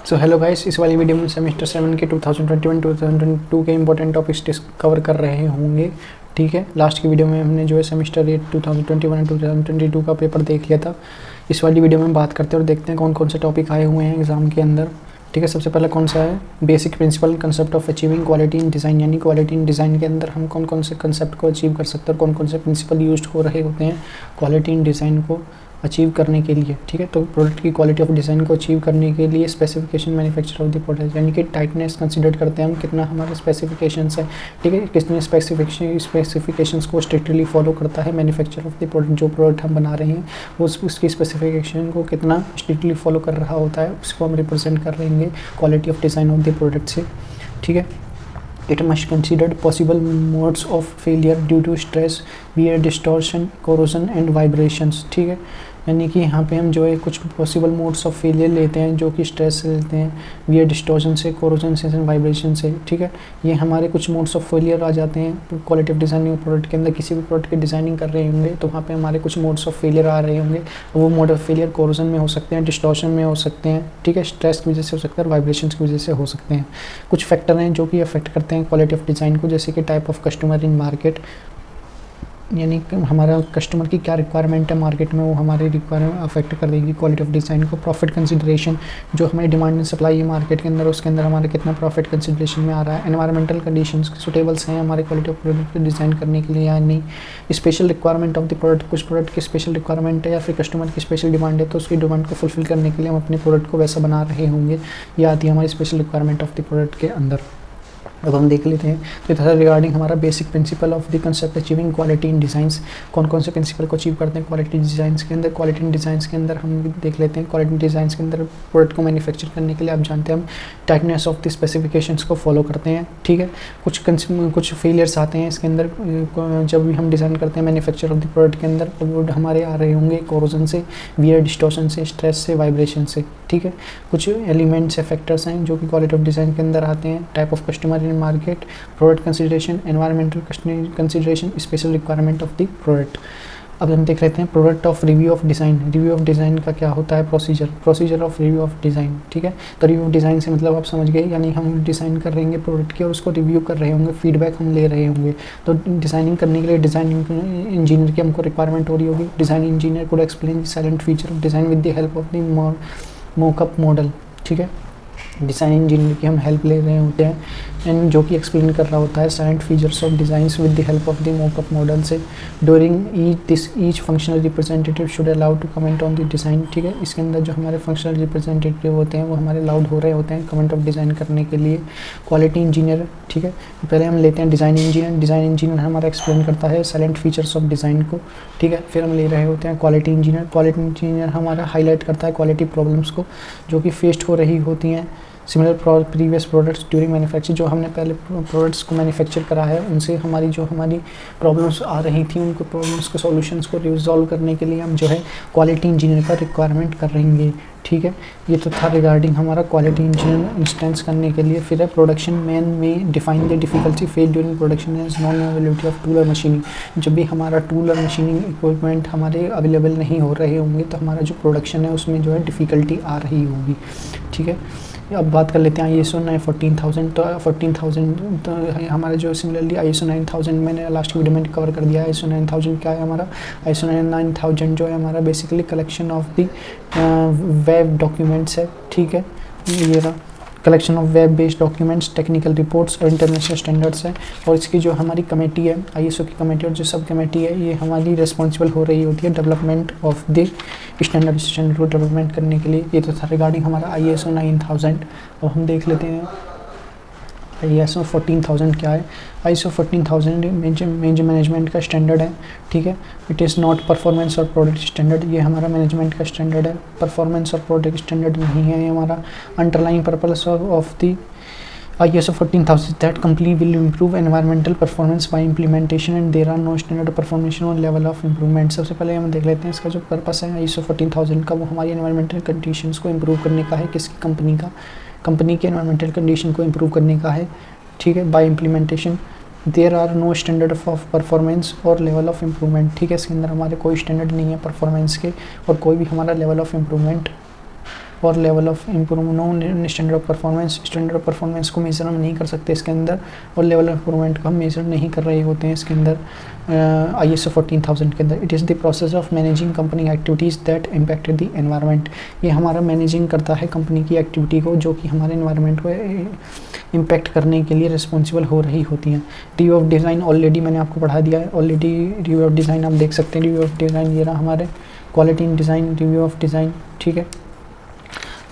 So hello guys, इस वाली video में सेमेस्टर 7 के 2021-2022 के इंपॉर्टेंट टॉपिक्स कवर कर रहे होंगे। ठीक है, लास्ट की वीडियो में हमने जो है सेमेस्टर 8 2021 2022 का पेपर देख लिया था। इस वाली वीडियो में बात करते हैं और देखते हैं कौन कौन से टॉपिक आए हुए हैं एग्जाम के अंदर। ठीक है, सबसे पहला कौन सा है, basic principle concept of achieving quality in design, यानी क्वालिटी इन डिज़ाइन के अंदर हम कौन कौन से कंसेप्ट को अचीव कर सकते हैं और कौन कौन से प्रिंसिपल यूज हो रहे होते हैं क्वालिटी इन डिज़ाइन को अचीव करने के लिए। ठीक है, तो प्रोडक्ट की क्वालिटी ऑफ डिज़ाइन को अचीव करने के लिए specification manufacture of the product, यानी कि टाइटनेस कंसीडर करते हैं हम, कितना हमारे स्पेसिफिकेशंस है। ठीक है, कितने स्पेसिफिकेशंस को स्ट्रिक्टली फॉलो करता है मैन्युफैक्चर ऑफ द प्रोडक्ट, जो प्रोडक्ट हम बना रहे हैं उसकी स्पेसिफिकेशन को कितना स्ट्रिक्टली फॉलो कर रहा होता है, उसको हम रिप्रेजेंट कर रहे हैं quality of design of the product से। ठीक है, it must considered possible modes of failure due to stress, wear, distortion, corrosion and vibrations। ठीक है, यानी कि यहाँ पे हम जो है कुछ पॉसिबल मोड्स ऑफ फेलियर लेते हैं जो कि स्ट्रेस से लेते हैं, वियर, डिस्टॉर्शन से, कोरोजन से, वाइब्रेशन से। ठीक है, ये हमारे कुछ मोड्स ऑफ फेलियर आ जाते हैं क्वालिटी ऑफ डिज़ाइनिंग प्रोडक्ट के अंदर। किसी भी प्रोडक्ट की डिज़ाइनिंग कर रहे होंगे तो वहाँ पे हमारे कुछ मोड्स ऑफ फेलियर आ रहे होंगे। वो मोड ऑफ फेलियर कोरोजन में हो सकते हैं, डिस्टॉर्शन में हो सकते हैं, ठीक है, स्ट्रेस की वजह से हो सकता है और वाइब्रेशन की वजह से हो सकते हैं। कुछ फैक्टर हैं जो कि अफेक्ट करते हैं क्वालिटी ऑफ डिज़ाइन को, जैसे कि type of customer in market, यानी हमारा कस्टमर की क्या रिक्वायरमेंट है मार्केट में, वो हमारी रिक्वायरमेंट अफेक्ट कर देगी क्वालिटी ऑफ डिज़ाइन को। प्रॉफिट कंसिडरेशन, जो हमारी डिमांड एंड सप्लाई है मार्केट के अंदर, उसके अंदर हमारा कितना प्रॉफिट कंसिडरेशन में आ रहा है। एनवायरमेंटल कंडीशंस सुटेबल्स हैं हमारे क्वालिटी ऑफ प्रोडक्ट डिज़ाइन करने के लिए या नहीं। Special requirement of the product, कुछ प्रोडक्ट की स्पेशल रिक्वायरमेंट है या फिर कस्टमर की स्पेशल डिमांड है, तो उसकी डिमांड को फुलफिल करने के लिए हम अपने प्रोडक्ट को वैसा बना रहे होंगे, या आती है हमारी special requirement of the product के अंदर। अब हम देख लेते हैं तो इधर रिगार्डिंग हमारा basic principle of the concept achieving quality in designs, कौन कौन से प्रिंसिपल को अचीव करते हैं क्वालिटी डिज़ाइंस के अंदर। क्वालिटी इन डिज़ाइंस के अंदर हम देख लेते हैं, क्वालिटी डिज़ाइंस के अंदर प्रोडक्ट को मैन्युफैक्चर करने के लिए आप जानते हैं हम टाइटनेस ऑफ द स्पेसिफिकेशंस को फॉलो करते हैं। ठीक है, कुछ फेलियर्स आते हैं इसके अंदर जब भी हम डिज़ाइन करते हैं मैन्युफैक्चर ऑफ द प्रोडक्ट के अंदर, वो हमारे आ रहे होंगे कोरोजन से, वियर, डिस्टॉर्शन से, स्ट्रेस से, वाइब्रेशन से। ठीक है, कुछ एलिमेंट्स या फैक्टर्स हैं जो कि क्वालिटी ऑफ डिज़ाइन के अंदर आते हैं। Type of customer in market, product consideration, environmental consideration, special requirement of the product. अब हम देख लेते हैं product of review of design. Review of design का क्या होता है, procedure of review of design. ठीक है, तो रिव्यू ऑफ डिज़ाइन से मतलब आप समझ गए, यानी हम डिज़ाइन कर रहे हैं प्रोडक्ट की और उसको रिव्यू कर रहे होंगे, फीडबैक हम ले रहे होंगे। तो डिज़ाइनिंग करने के लिए डिज़ाइनिंग इंजीनियर की हमको रिक्वायरमेंट हो रही होगी। डिज़ाइन इंजीनियर को explain the silent feature of design with the help of the mockup model. ठीक है, डिज़ाइन इंजीनियर की हम हेल्प ले रहे होते हैं एंड जो कि एक्सप्लेन कर रहा होता है silent features of designs with the help of the mockup model से। During each functional representative should allowed to comment on the design. ठीक है, इसके अंदर जो हमारे फंक्शनल रिप्रेजेंटेटिव होते हैं वो हमारे अलाउड हो रहे होते हैं कमेंट ऑफ डिज़ाइन करने के लिए। क्वालिटी इंजीनियर, ठीक है, पहले हम लेते हैं डिज़ाइन इंजीनियर। डिज़ाइन इंजीनियर हमारा एक्सप्लेन करता है साइलेंट फीचर्स ऑफ डिज़ाइन को। ठीक है, फिर हम ले रहे होते हैं क्वालिटी इंजीनियर। क्वालिटी इंजीनियर हमारा हाईलाइट करता है क्वालिटी प्रॉब्लम्स को जो कि फेस्ड हो रही होती हैं similar previous products during manufacture. जो हमने पहले प्रोडक्ट्स को मैन्युफैक्चर करा है उनसे हमारी प्रॉब्लम्स आ रही थी, उनको प्रॉब्लम्स के सॉल्यूशंस को रिजॉल्व करने के लिए हम जो है क्वालिटी इंजीनियर का रिक्वायरमेंट कर रहेंगे। ठीक है, ये तो था रिगार्डिंग हमारा क्वालिटी इंजीनियर इंस्टेंस करने के लिए। फिर है प्रोडक्शन मैन में define the difficulty face during production as non availability of tool और मशीनिंग। जब भी हमारा टूल और मशीनिंग इक्विपमेंट हमारे अवेलेबल नहीं हो रहे होंगे तो हमारा जो प्रोडक्शन है उसमें जो है डिफ़िकल्टी आ रही होगी। ठीक है, अब बात कर लेते हैं ISO 14,000। तो 14,000 तो हमारा जो सिमिलरली ISO 9000 मैंने लास्ट वीडियो में कवर कर दिया है। ISO 9000 क्या है हमारा, ISO 9000 जो है हमारा basically collection of the web documents है। ठीक है, ये रहा collection of web based documents, technical reports और इंटरनेशनल स्टैंडर्ड्स है। और इसकी जो हमारी कमेटी है ISO की कमेटी और जो सब कमेटी है ये हमारी रिस्पॉन्सिबल हो रही होती है डेवलपमेंट ऑफ द स्टैंडर्ड को डेवलपमेंट करने के लिए। ये तो था रिगार्डिंग हमारा ISO 9000। अब हम देख लेते हैं ISO 14,000 क्या है। ISO 14,000 मेजर मैनेजमेंट का स्टैंडर्ड है। ठीक है, इट इज़ नॉट परफॉर्मेंस और प्रोडक्ट स्टैंडर्ड। ये हमारा मैनेजमेंट का स्टैंडर्ड है, परफॉर्मेंस और प्रोडक्ट स्टैंडर्ड नहीं है। ये हमारा underlying purpose of the ISO 14,000 that company will improve environmental performance by implementation and there are no standard performance or level of improvement। सबसे पहले हम देख लेते हैं इसका जो पर्पस है ISO 14,000 का, वो हमारी एनवायरमेंटल कंडीशंस को इम्प्रूव करने का है। किसकी, कंपनी के एनवायरमेंटल कंडीशन को इम्प्रूव करने का है। ठीक है, by implementation there are no standard of performance और लेवल ऑफ इम्प्रूवमेंट। ठीक है, इसके अंदर हमारे कोई स्टैंडर्ड नहीं है परफॉर्मेंस के और कोई भी हमारा लेवल ऑफ इम्प्रूवमेंट और level of improvement, standard of performance, standard of performance को मेजर हम नहीं कर सकते इसके अंदर, और लेवल ऑफ इम्प्रूवमेंट को हम मेजर नहीं कर रहे होते हैं इसके अंदर ISO 14000 के अंदर। It is the process of managing company activities that impacted the environment. ये हमारा मैनेजिंग करता है कंपनी की एक्टिविटी को जो कि हमारे एनवायरनमेंट को इम्पैक्ट करने के लिए रिस्पॉन्सिबल हो रही होती हैं। रिव्यू ऑफ डिज़ाइन ऑलरेडी मैंने आपको पढ़ा दिया है, ऑलरेडी रिव्यू ऑफ डिज़ाइन आप देख सकते हैं। रिव्यू ऑफ डिज़ाइन ये रहा हमारे quality in design, review of design, ठीक है,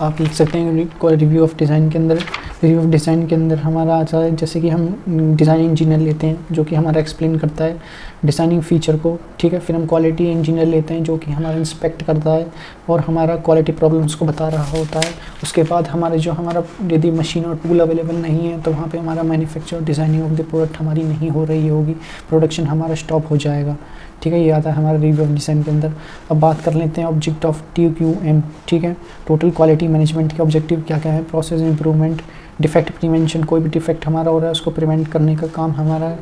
आप लिख सकते हैं रिव्यू ऑफ डिज़ाइन के अंदर। रिव्यू ऑफ डिज़ाइन के अंदर हमारा आता है जैसे कि हम डिज़ाइन इंजीनियर लेते हैं जो कि हमारा एक्सप्लेन करता है डिज़ाइनिंग फीचर को, ठीक है। फिर हम क्वालिटी इंजीनियर लेते हैं जो कि हमारा इंस्पेक्ट करता है और हमारा क्वालिटी प्रॉब्लम्स को बता रहा होता है। उसके बाद हमारे जो हमारा यदि मशीन और टूल अवेलेबल नहीं है तो वहाँ पे हमारा manufacture designing of the product हमारी नहीं हो रही होगी, प्रोडक्शन हमारा स्टॉप हो जाएगा, ठीक है। ये आता है हमारा रिव्यू ऑफ डिज़ाइन के अंदर। अब बात कर लेते हैं ऑब्जेक्ट ऑफ TQM, ठीक है। टोटल क्वालिटी मैनेजमेंट के ऑब्जेक्टिव क्या क्या है? प्रोसेस इंप्रूवमेंट, डिफेक्ट प्रिवेंशन, कोई भी डिफेक्ट हमारा हो रहा है उसको प्रिवेंट करने का काम हमारा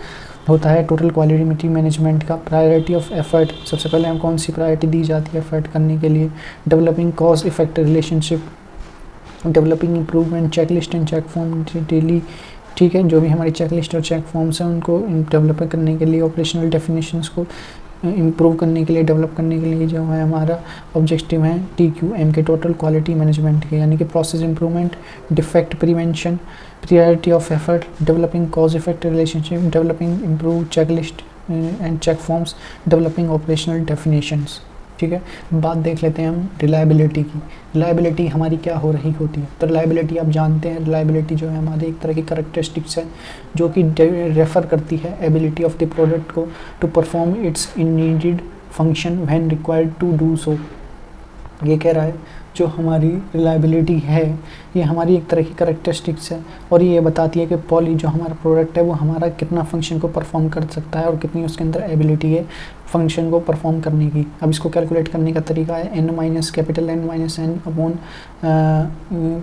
होता है टोटल क्वालिटी मैनेजमेंट का। प्रायोरिटी ऑफ एफर्ट, सबसे पहले हम कौन सी प्रायोरिटी दी जाती है एफर्ट करने के लिए? Developing cause effect relationship, developing improvement checklist and check form daily, ठीक है। जो भी हमारी चेकलिस्ट और चेक फॉर्म्स हैं उनको डेवलप करने के लिए, ऑपरेशनल डेफिनेशंस को इम्प्रूव करने के लिए, डेवलप करने के लिए जो है हमारा ऑब्जेक्टिव है TQM के टोटल क्वालिटी मैनेजमेंट के, यानी कि process improvement, defect prevention, priority of effort, developing cause effect relationship, developing improve checklist and check forms, developing operational definitions, ठीक है। बात देख लेते हैं हम रिलायबिलिटी की। रिलायबिलिटी हमारी क्या हो रही होती है? तो रिलायबिलिटी आप जानते हैं, रिलायबिलिटी जो है हमारी एक तरह की करेक्टरिस्टिक्स है जो कि रेफ़र करती है एबिलिटी ऑफ द प्रोडक्ट को to perform its needed function when required to do so. ये कह रहा है जो हमारी रिलायबिलिटी है ये हमारी एक तरह की करेक्टरिस्टिक्स है और ये बताती है कि जो हमारा प्रोडक्ट है वो हमारा कितना फंक्शन को परफॉर्म कर सकता है और कितनी उसके अंदर एबिलिटी है फंक्शन को परफॉर्म करने की। अब इसको कैलकुलेट करने का तरीका है N minus capital N minus N upon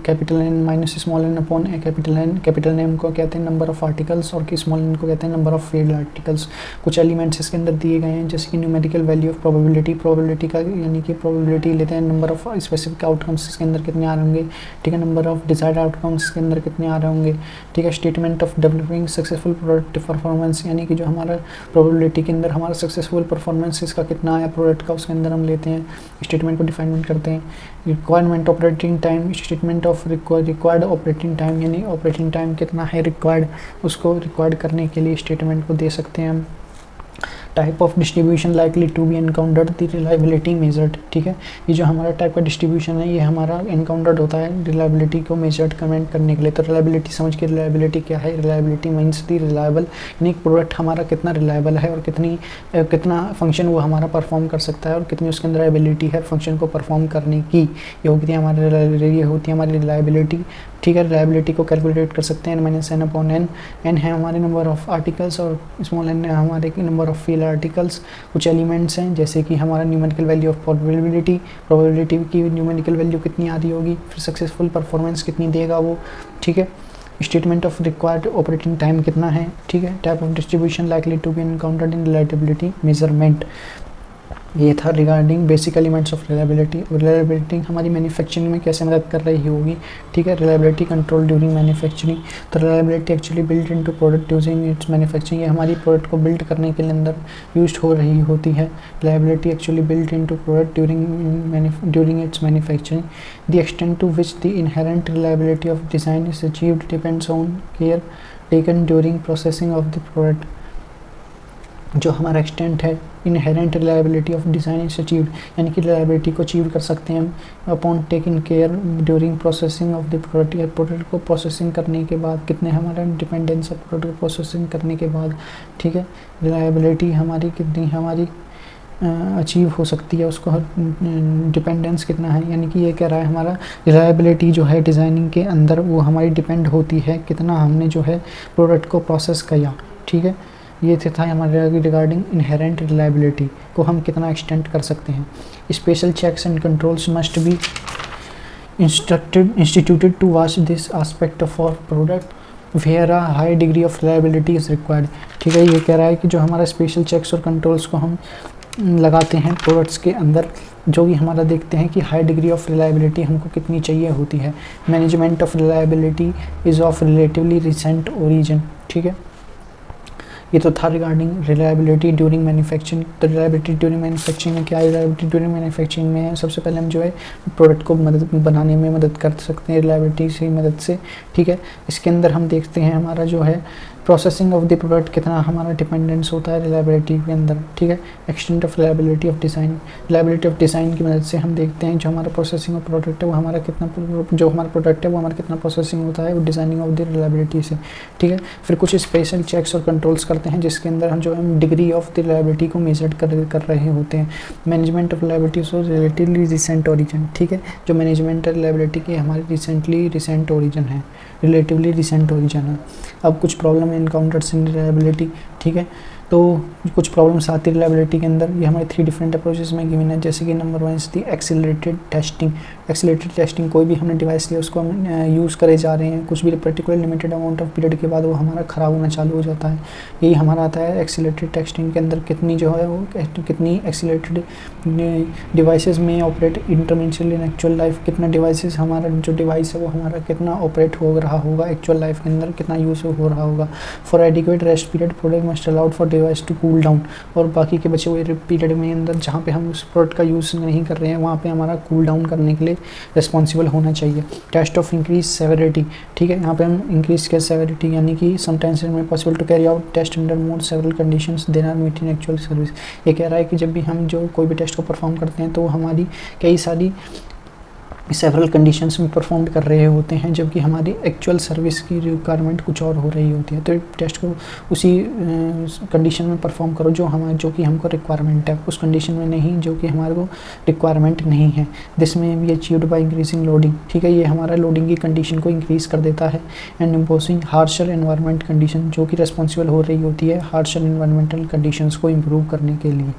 capital N minus small n upon capital N। Capital N को कहते हैं नंबर ऑफ़ आर्टिकल्स और स्मॉल n को कहते हैं नंबर ऑफ़ फेल्ड आर्टिकल्स। कुछ एलिमेंट्स इसके अंदर दिए गए हैं जैसे कि न्यूमेरिकल वैल्यू ऑफ प्रोबेबिलिटी का यानी कि प्रोबेबिलिटी लेते हैं, नंबर ऑफ स्पेसिफिक आउटकम्स इसके अंदर कितने आ रहे होंगे, ठीक है, नंबर ऑफ डिजायर्ड आउटकम्स इसके अंदर कितने आ रहे होंगे, ठीक है। Statement of developing successful product performance यानी कि जो हमारा प्रोबेबिलिटी के अंदर हमारा सक्सेसफुल परफॉर्मेंस इसका कितना आया प्रोडक्ट का उसके अंदर हम लेते हैं, स्टेटमेंट को डिफाइनमेंट करते हैं। Requirement operating time, statement of required operating time यानी ऑपरेटिंग टाइम कितना है रिक्वायर्ड, उसको रिक्वायर्ड करने के लिए स्टेटमेंट को दे सकते हैं हम। Type of distribution likely to be encountered the reliability measured, ठीक है। ये जो हमारा टाइप का डिस्ट्रीब्यूशन है ये हमारा एनकाउंटर्ड होता है रिलायबिलिटी को मेजर्ड कमेंट करने के लिए। तो रिलायबिलिटी समझ के रिलायबिलिटी क्या है? रिलायबिलिटी मीन्स दी रिलायबल यानी प्रोडक्ट हमारा कितना रिलायबल है और कितना फंक्शन वो हमारा परफॉर्म कर सकता है और कितनी उसके अंदर एबिलिटी है फंक्शन को परफॉर्म करने की। ये होती है हमारी रिलायबिलिटी, ठीक है। रिलायबिलिटी को कैलकुलेट कर सकते हैं N minus N upon N। N है हमारे नंबर ऑफ़ आर्टिकल्स और स्मॉल n है हमारे नंबर ऑफ़ फील्ड आर्टिकल्स। कुछ एलिमेंट्स हैं जैसे कि हमारा न्यूमेरिकल वैल्यू ऑफ प्रोबेबिलिटी की न्यूमेरिकल वैल्यू कितनी आ रही होगी, फिर सक्सेसफुल परफॉर्मेंस कितनी देगा वो, ठीक है। Statement of required operating time कितना है, ठीक है। Type of distribution likely to be encountered in reliability measurement. ये था regarding basic elements of reliability. Reliability हमारी मैन्युफैक्चरिंग में कैसे मदद कर रही होगी, ठीक है। रिलायबिलिटी कंट्रोल ड्यूरिंग मैन्युफैक्चरिंग, तो reliability actually built into product using its manufacturing, ये हमारी प्रोडक्ट को बिल्ड करने के लिए अंदर यूज्ड हो रही होती है। Reliability actually built into product during its manufacturing. The extent to which the inherent reliability of design is achieved depends on care taken during processing of the product. जो हमारा एक्सटेंट है inherent reliability of design is achieved यानी कि reliability को achieve कर सकते हैं हम upon taking care during processing of the product, या प्रोडक्ट को प्रोसेसिंग करने के बाद कितने हमारा डिपेंडेंस है प्रोडक्ट को प्रोसेसिंग करने के बाद, ठीक है। रिलायबिलिटी हमारी कितनी हमारी अचीव हो सकती है, उसको डिपेंडेंस कितना है, यानी कि ये कह रहा है हमारा रिलायबिलिटी जो है डिज़ाइनिंग के अंदर वो हमारी डिपेंड होती है कितना हमने जो है प्रोडक्ट को प्रोसेस किया, ठीक है। ये था हमारे रिगार्डिंग इनहेरेंट रिलायबिलिटी को हम कितना एक्सटेंड कर सकते हैं। Special checks and controls must be instituted to watch this aspect of our product where a high degree of reliability is required, ठीक है। ये कह रहा है कि जो हमारा स्पेशल चेक्स और कंट्रोल्स को हम लगाते हैं प्रोडक्ट्स के अंदर, जो कि हमारा देखते हैं कि हाई डिग्री ऑफ रिलायबिलिटी हमको कितनी चाहिए होती है। Management of reliability is of relatively recent origin, ठीक है। ये तो था रिगार्डिंग रिलायबिलिटी ड्यूरिंग मैन्युफैक्चरिंग। तो रिलायबिलिटी ड्यूरिंग मैन्युफैक्चरिंग में क्या है? रिलायबिलिटी ड्यूरिंग मैन्युफैक्चरिंग में सबसे पहले हम जो है प्रोडक्ट को बनाने में मदद कर सकते हैं रिलायबिलिटी की मदद से, ठीक है। इसके अंदर हम देखते हैं हमारा जो है प्रोसेसिंग ऑफ द प्रोडक्ट कितना हमारा डिपेंडेंस होता है रिलायबिलिटी के अंदर, ठीक है। Extent of reliability of design, reliability of design की मदद से हम देखते हैं जो हमारा प्रोसेसिंग ऑफ प्रोडक्ट है वो हमारा कितना, जो हमारा प्रोडक्ट है वो हमारा कितना प्रोसेसिंग होता है वो डिज़ाइनिंग ऑफ द रिलायबिलिटी से, ठीक है। फिर कुछ स्पेशल चेक्स और कंट्रोल्स करते हैं जिसके अंदर हम जो है डिग्री ऑफ द रिलायबिलिटी को मेजर कर रहे होते हैं। Management of reliability so relatively recent origin, ठीक है। जो मैनेजमेंट रिलायबिलिटी की हमारी रिसेंट ओरिजिन है, रिलेटिवली रिसेंट ओरिजिन है। अब कुछ प्रॉब्लम इनकाउंटर्स इन रिलायबिलिटी, ठीक है। तो कुछ प्रॉब्लम्स आती है रिलायबिलिटी के अंदर, ये हमारे 3 डिफरेंट अप्रोचेस में गिवन है। जैसे कि नंबर 1 थी एक्सीलरेटेड टेस्टिंग। एक्सीलरेटेड टेस्टिंग, कोई भी हमने डिवाइस लिया उसको हम यूज़ करे जा रहे हैं, कुछ भी particular limited amount of period के बाद वो हमारा ख़राब होना चालू हो जाता है। यही हमारा आता है एक्सीलरेटेड टेस्टिंग के अंदर कितनी जो है वो कितनी एक्सीलरेटेड डिवाइसेस में ऑपरेट इंटरमिशियल इन एक्चुअल लाइफ, कितना डिवाइसेस हमारा जो डिवाइस है वो हमारा कितना ऑपरेट हो रहा होगा एक्चुअल लाइफ के अंदर, कितना यूज़ हो रहा होगा। For adequate rest period product must allowed for device to cool down, और बाकी के बचे हुए पीरियड में अंदर जहाँ पे हम उस प्रोडक्ट का यूज़ नहीं कर रहे हैं वहाँ पे हमारा कूल डाउन करने के लिए रिस्पॉन्सिबल होना चाहिए। टेस्ट ऑफ इंक्रीज सेवेरिटी, ठीक है। यहाँ पे हम इंक्रीज के सेवेरिटी यानी कि sometimes it may possible to carry out test under more several conditions than are met in actual service. ये कह रहा है कि जब भी हम जो कोई भी टेस्ट को परफॉर्म करते हैं तो हमारी कई सारी सेवरल कंडीशंस में परफॉर्म कर रहे होते हैं, जबकि हमारी एक्चुअल सर्विस की रिक्वायरमेंट कुछ और हो रही होती है। तो टेस्ट को उसी कंडीशन में परफॉर्म करो जो कि हमको रिक्वायरमेंट है, उस कंडीशन में नहीं जो कि हमारे को रिक्वायरमेंट नहीं है। दिस में B achieved by increasing loading, ठीक है। ये हमारा लोडिंग की कंडीशन को इंक्रीज कर देता है। And imposing harsher environment condition, जो कि रिस्पॉन्सिबल हो रही होती है हार्शर एनवायरमेंटल कंडीशंस को इम्प्रूव करने के लिए।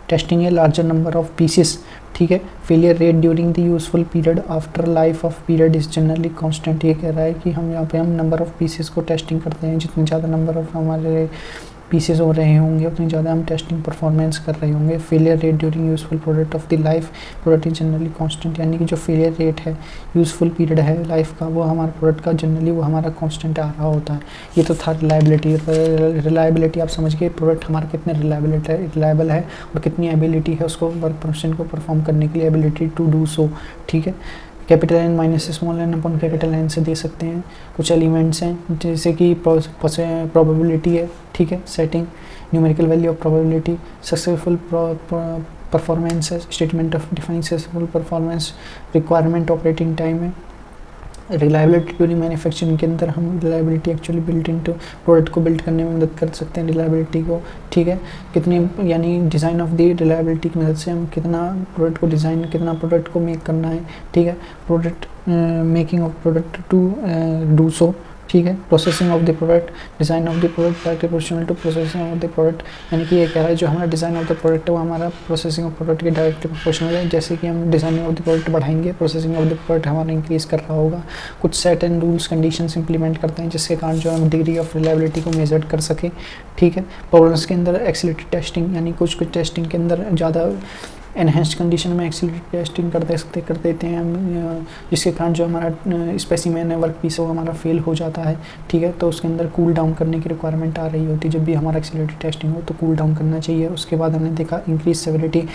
Tasting a larger number of pieces, ठीक है। Failure rate during the useful period after life of period is generally constant. ये कह रहा है कि हम यहाँ पे हम नंबर ऑफ पीसेस को टेस्टिंग करते हैं, जितने ज़्यादा नंबर ऑफ हमारे पीसेस हो रहे होंगे उतनी ज़्यादा हम टेस्टिंग परफॉर्मेंस कर रहे होंगे। Failure rate during useful product of the life product is generally constant, यानी कि जो फेलियर रेट है यूजफुल पीरियड है लाइफ का वो हमारे प्रोडक्ट का जनरली वो हमारा कांस्टेंट आ रहा होता है। ये तो था रिलायबिलिटी। रिलायबिलिटी आप समझ गए प्रोडक्ट हमारा कितने रिलायबल है और कितनी एबिलिटी है उसको वर्क प्रोडक्शन को परफॉर्म करने के लिए, एबिलिटी टू डू सो, ठीक है। Capital N minus small N upon capital N से दे सकते हैं। कुछ एलिमेंट्स हैं जैसे कि प्रोबेबिलिटी है, ठीक है। Setting numerical value of probability, successful performance है, statement of defining successful performance, requirement operating time है। रिलायबिलिटी ड्यूरिंग मैन्युफैक्चरिंग के अंदर हम reliability actually built into product को बिल्ड करने में मदद कर सकते हैं रिलायबिलिटी को, ठीक है। कितनी यानी डिज़ाइन ऑफ द रिलायबिलिटी की मदद से हम कितना प्रोडक्ट को डिज़ाइन, कितना प्रोडक्ट को मेक करना है, ठीक है। Product making of product to do so, ठीक है। Processing of the product, design of the product directly proportional to processing of the product, यानी कि ये कह रहा है जो हमारा डिज़ाइन ऑफ द प्रोडक्ट है वो हमारा प्रोसेसिंग ऑफ प्रोडक्ट के डायरेक्टली प्रोपोर्शनल है। जैसे कि हम डिज़ाइनिंग ऑफ द प्रोडक्ट बढ़ाएंगे, प्रोसेसिंग ऑफ द प्रोडक्ट हमारा इंक्रीज़ कर रहा होगा। कुछ set and rules conditions implement करते हैं जिसके कारण जो हम डिग्री ऑफ रिलायबिलिटी को मेजर कर सकें, ठीक है। प्रॉब्लम्स के अंदर एक्सीलरेटेड टेस्टिंग, यानी कुछ टेस्टिंग के अंदर ज़्यादा एनहेंस्ड कंडीशन में एक्सीलरेटेड टेस्टिंग कर देते हैं हम, जिसके कारण जो हमारा स्पेसिमेन है वर्क पीस वो हमारा फेल हो जाता है, ठीक है। तो उसके अंदर कूल डाउन करने की रिक्वायरमेंट आ रही होती है। जब भी हमारा एक्सीलरेटेड टेस्टिंग हो तो कूल डाउन करना चाहिए। उसके बाद हमने देखा इंक्रीज सेवरिटी,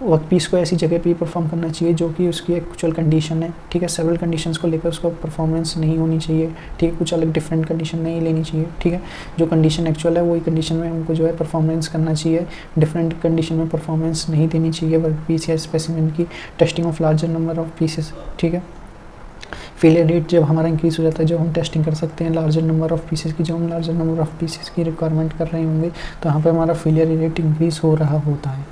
वर्क पीस को ऐसी जगह पे परफॉर्म करना चाहिए जो कि उसकी एक्चुअल कंडीशन है, ठीक है। सेवरल कंडीशंस को लेकर उसको परफॉर्मेंस नहीं होनी चाहिए, ठीक है। कुछ अलग डिफरेंट कंडीशन नहीं लेनी चाहिए, ठीक है। जो कंडीशन एक्चुअल है वही कंडीशन में हमको जो है परफॉर्मेंस करना चाहिए, डिफरेंट कंडीशन में परफॉर्मेंस नहीं देनी चाहिए वर्क पीस या स्पेसिमेन की। Testing of larger number of pieces, ठीक है। फेलियर रेट जब हमारा इंक्रीज़ हो जाता है, जब हम टेस्टिंग कर सकते हैं लार्जर नंबर ऑफ पीसेस की, जब हम लार्जर नंबर ऑफ पीसेस की रिक्वायरमेंट कर रहे होंगे तो यहाँ पे हमारा फेलियर रेट इंक्रीज़ हो रहा होता है,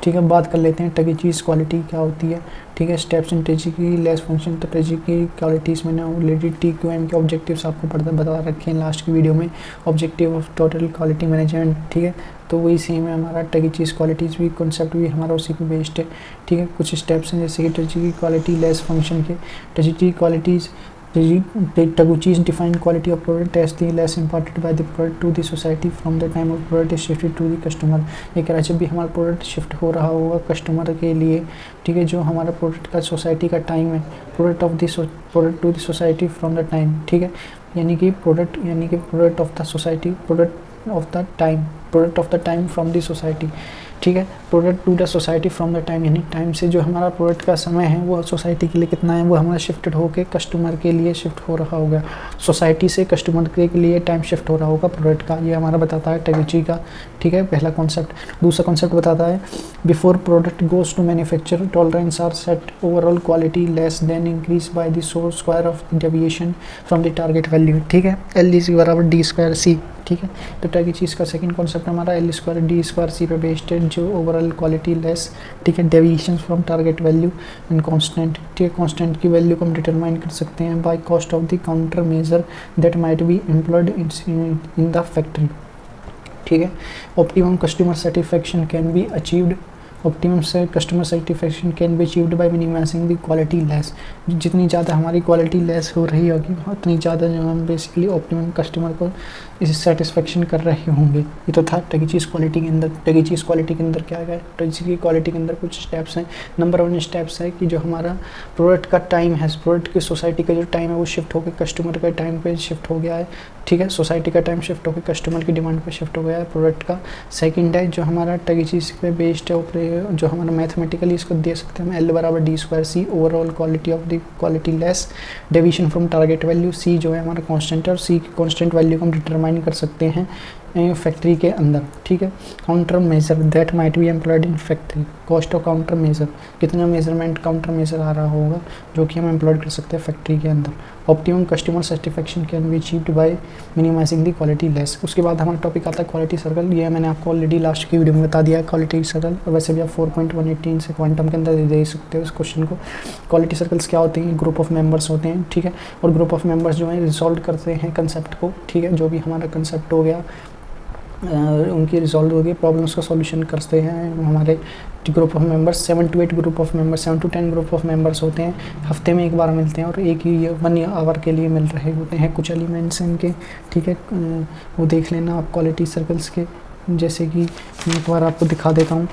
ठीक है। बात कर लेते हैं टगीचीज़ क्वालिटी क्या होती है, ठीक है। स्टेप्स इन टेजी की लेस फंक्शन, तो टेजी की क्वालिटीज़ मैंने ऑलरेडी TQM के ऑब्जेक्टिव्स आपको बता रखे हैं लास्ट की वीडियो में। Objective of total quality management, ठीक है। तो वही सेम है हमारा टगीचीज़ क्वालिटीज़ भी, कॉन्सेप्ट भी हमारा उसी पे बेस्ड है, ठीक है। कुछ स्टेप्स हैं जैसे कि टजी की क्वालिटी लेस फंक्शन के, टजी की qualities Taguchi's defined quality of product as the less imparted by the product to the society from the time of product is shifted to the customer। ये कह रहा है जब भी हमारा प्रोडक्ट शिफ्ट हो रहा होगा कस्टमर के लिए, ठीक है, जो हमारा प्रोडक्ट का सोसाइटी का टाइम है, product to the society from the time, ठीक है, यानी कि product of the society, product of the time from the society, ठीक है, product to the society from the time, यानी टाइम से जो हमारा प्रोडक्ट का समय है वो सोसाइटी के लिए कितना है, वो हमारा शिफ्टेड होकर कस्टमर के लिए शिफ्ट हो रहा होगा, सोसाइटी से कस्टमर के लिए टाइम शिफ्ट हो रहा होगा प्रोडक्ट का। ये हमारा बताता है टेगुची का, ठीक है, पहला कॉन्सेप्ट। दूसरा कॉन्सेप्ट बताता है before product goes to manufacture tolerance are set overall quality loss then increase by the source square of deviation from the target value, ठीक है, L=D²C, ठीक है। तो टेगुची का सेकंड कॉन्सेप्ट हमारा L²D²C पे बेस्ड है, जो ओवरऑल क्वालिटी लेस, ठीक है, deviation from target value and constant, ठीक है, कांस्टेंट की वैल्यू को हम डिटरमाइन कर सकते हैं by cost of the counter measure that might be employed in the factory, ठीक है। Optimum customer satisfaction can be achieved by minimising the quality loss. जितनी ज़्यादा हमारी क्वालिटी लेस हो रही होगी उतनी ज़्यादा जो हम बेसिकली ऑप्टिमम कस्टमर को इस सेटिस्फेक्शन कर रहे होंगे। ये तो था टेगुचीज़ क्वालिटी के अंदर। टेगुचीज़ क्वालिटी के अंदर क्या है, टेगुची की क्वालिटी के अंदर कुछ स्टेप्स हैं। नंबर 1 स्टेप्स है कि जो हमारा प्रोडक्ट का टाइम है, प्रोडक्ट की सोसाइटी का जो टाइम है वो शिफ्ट होकर कस्टमर के टाइम पे शिफ्ट हो गया है, ठीक है, सोसाइटी का टाइम शिफ्ट होकर कस्टमर की डिमांड पे शिफ्ट हो गया है प्रोडक्ट का। सेकंड है जो हमारा टेगुचीज़ पे बेस्ड है, जो हमारा मैथमेटिकली इसको दे सकते हैं हम L=D²C, overall quality of the quality less deviation from target value. C जो है हमारा कांस्टेंट है और C की कांस्टेंट वैल्यू को हम डिटरमाइन कर सकते हैं फैक्ट्री के अंदर, ठीक है। Counter measure that might be employed in factory, cost of counter measure, कितना मेजरमेंट काउंटर मेजर आ रहा होगा जो कि हम एम्प्लॉयड कर सकते हैं फैक्ट्री के अंदर। Optimum customer satisfaction can be achieved by minimising the quality loss. उसके बाद हमारा टॉपिक आता है क्वालिटी सर्कल। ये मैंने आपको ऑलरेडी लास्ट की वीडियो में बता दिया है क्वालिटी सर्कल, और वैसे भी आप 4.118 से क्वांटम के अंदर दे सकते हो इस क्वेश्चन को। क्वालिटी सर्कल्स क्या होते हैं, ग्रुप ऑफ मेंबर्स होते हैं, ठीक है, और ग्रुप ऑफ मेंबर्स जो है रिजॉल्व करते हैं कंसेप्ट को, ठीक है, जो भी हमारा कंसेप्ट हो गया उनकी रिजॉल्व हो गई, प्रॉब्लम्स का सॉल्यूशन करते हैं हमारे group of members. 7 to 8 group of members, 7 to 10 group of members होते हैं, हफ्ते में एक बार मिलते हैं और एक ही 1 आवर के लिए मिल रहे होते हैं। कुछ एलिमेंट्स इनके, ठीक है, वो देख लेना आप क्वालिटी सर्कल्स के, जैसे कि एक बार आपको दिखा देता हूँ।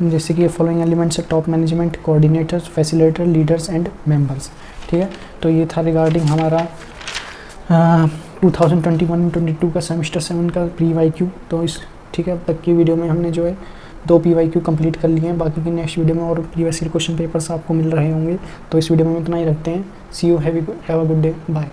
जैसे कि फॉलोइंग एलिमेंट्स है top management, coordinators, facilitator, leaders and members, ठीक है। तो ये था रिगार्डिंग हमारा 2021-22 का सेमेस्टर 7 का PYQ। तो इस, ठीक है, अब तक की वीडियो में हमने जो है 2 PYQ कंप्लीट कर लिए हैं। बाकी की नेक्स्ट वीडियो में और प्रीवियस ईयर क्वेश्चन पेपर्स आपको मिल रहे होंगे। तो इस वीडियो में इतना ही रखते हैं। See you, have a good day, bye.